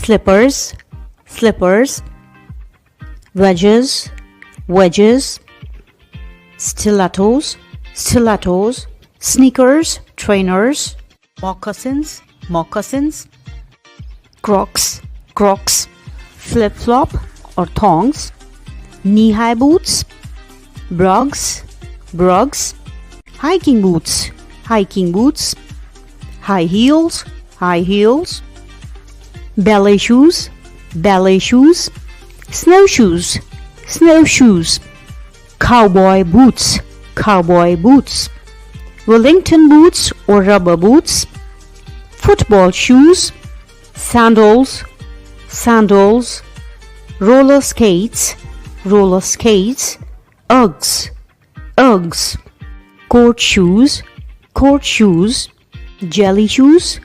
slippers, slippers, wedges, wedges, stilettos, stilettos, sneakers, trainers, moccasins, moccasins, crocs, crocs, flip-flop or thongs, knee-high boots, brogues, brogues, hiking boots, hiking boots, high heels, high heels, ballet shoes, ballet shoes, snowshoes, snowshoes, cowboy boots, cowboy boots, Wellington boots or rubber boots, football shoes, sandals, sandals, roller skates, roller skates, Uggs, Uggs, court shoes, jelly shoes,